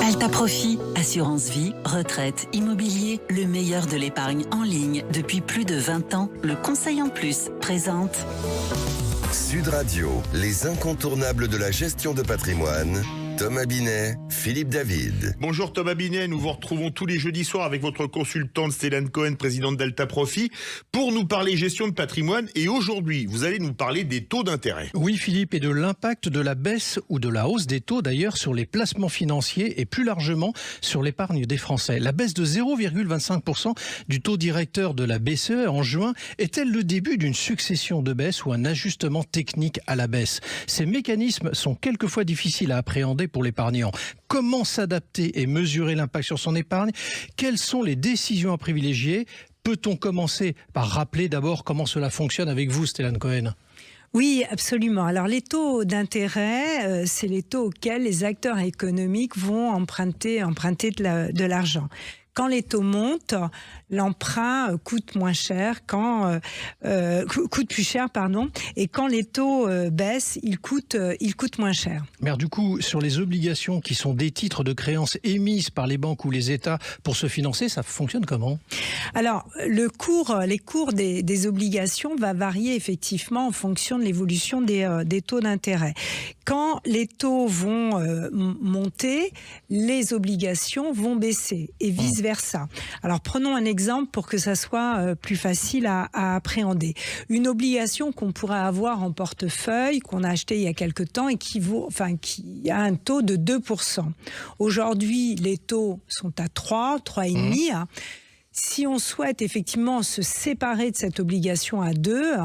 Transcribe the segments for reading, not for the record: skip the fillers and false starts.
Alta Profit, assurance vie, retraite, immobilier, le meilleur de l'épargne en ligne depuis plus de 20 ans. Le Conseil en Plus présente Sud Radio, les incontournables de la gestion de patrimoine. Thomas Binet, Philippe David. Bonjour Thomas Binet, nous vous retrouvons tous les jeudis soirs avec votre consultante Stélane Cohen, présidente d'Alta Profit, pour nous parler gestion de patrimoine. Et aujourd'hui, vous allez nous parler des taux d'intérêt. Oui Philippe, et de l'impact de la baisse ou de la hausse des taux d'ailleurs sur les placements financiers et plus largement sur l'épargne des Français. La baisse de 0,25% du taux directeur de la BCE en juin est-elle le début d'une succession de baisses ou un ajustement technique à la baisse? Ces mécanismes sont quelquefois difficiles à appréhender pour l'épargnant. Comment s'adapter et mesurer l'impact sur son épargne? Quelles sont les décisions à privilégier? Peut-on commencer par rappeler d'abord comment cela fonctionne avec vous, Stélane Cohen? Oui, absolument. Alors les taux d'intérêt, c'est les taux auxquels les acteurs économiques vont emprunter de l'argent. Quand les taux montent, l'emprunt coûte plus cher, et quand les taux baissent, il coûte moins cher. Mais du coup, sur les obligations qui sont des titres de créances émises par les banques ou les États pour se financer, ça fonctionne comment? Alors, les cours des obligations va varier effectivement en fonction de l'évolution des taux d'intérêt. Quand les taux vont monter, les obligations vont baisser et vice-versa. Alors prenons un exemple pour que ça soit plus facile à appréhender. Une obligation qu'on pourrait avoir en portefeuille, qu'on a acheté il y a quelque temps et qui a un taux de 2%. Aujourd'hui, les taux sont à 3,5%. Si on souhaite effectivement se séparer de cette obligation à 2,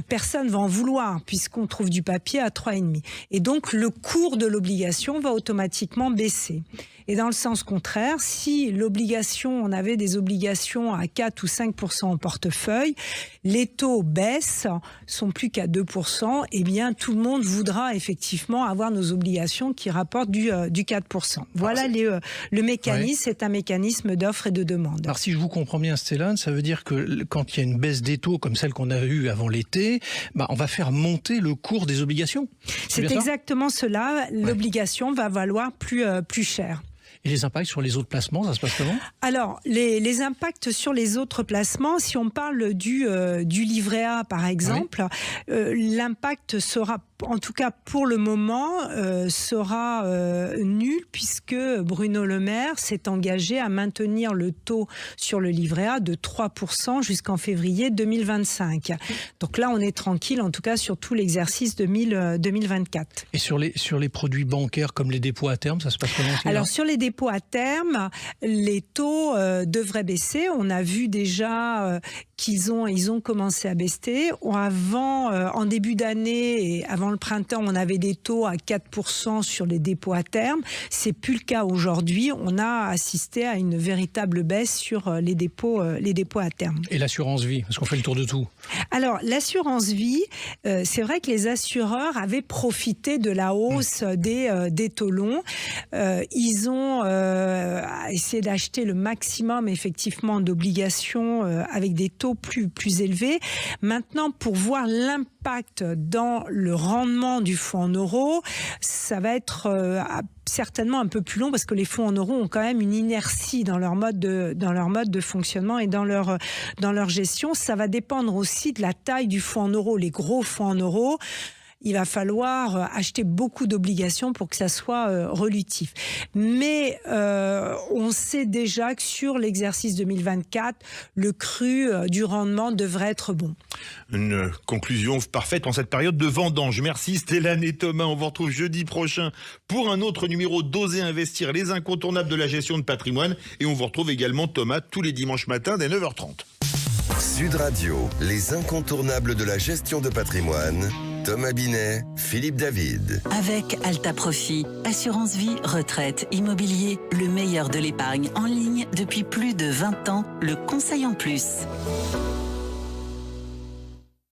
personne ne va en vouloir puisqu'on trouve du papier à 3,5. Et donc, le cours de l'obligation va automatiquement baisser. Et dans le sens contraire, si on avait des obligations à 4 ou 5% en portefeuille, les taux baissent, sont plus qu'à 2%, et bien tout le monde voudra effectivement avoir nos obligations qui rapportent du 4%. Voilà le mécanisme, ouais. C'est un mécanisme d'offre et de demande. Alors si je vous comprends bien, Stélane, ça veut dire que quand il y a une baisse des taux comme celle qu'on a eue avant l'été, on va faire monter le cours des obligations. C'est exactement cela. L'obligation va valoir plus cher. Et les impacts sur les autres placements, ça se passe comment? Alors, les impacts sur les autres placements, si on parle du livret A par exemple, l'impact sera, en tout cas pour le moment, sera nul puisque Bruno Le Maire s'est engagé à maintenir le taux sur le livret A de 3% jusqu'en février 2025. Donc là, on est tranquille, en tout cas sur tout l'exercice 2024. Et sur les produits bancaires comme les dépôts à terme, ça se passe comment? Alors sur les dépôts à terme, les taux devraient baisser. On a vu déjà qu'ils ont commencé à baisser. En début d'année et avant le printemps, on avait des taux à 4% sur les dépôts à terme. C'est plus le cas aujourd'hui. On a assisté à une véritable baisse sur les dépôts à terme. Et l'assurance vie, parce qu'on fait le tour de tout. Alors, l'assurance vie, c'est vrai que les assureurs avaient profité de la hausse des taux longs. Ils ont essayé d'acheter le maximum, effectivement, d'obligations avec des taux plus élevés. Maintenant, pour voir l'impact dans le rendement du fonds en euros, ça va être certainement un peu plus long parce que les fonds en euros ont quand même une inertie dans leur mode de fonctionnement et dans leur gestion. Ça va dépendre aussi de la taille du fonds en euros. Les gros fonds en euros, il va falloir acheter beaucoup d'obligations pour que ça soit relutif. Mais on sait déjà que sur l'exercice 2024, le cru du rendement devrait être bon. Une conclusion parfaite en cette période de vendange. Merci Stélane et Thomas. On vous retrouve jeudi prochain pour un autre numéro d'Oser Investir, les incontournables de la gestion de patrimoine. Et on vous retrouve également, Thomas, tous les dimanches matins dès 9h30. Sud Radio, les incontournables de la gestion de patrimoine. Thomas Binet, Philippe David. Avec Alta Profit, assurance vie, retraite, immobilier, le meilleur de l'épargne en ligne depuis plus de 20 ans. Le Conseil en Plus.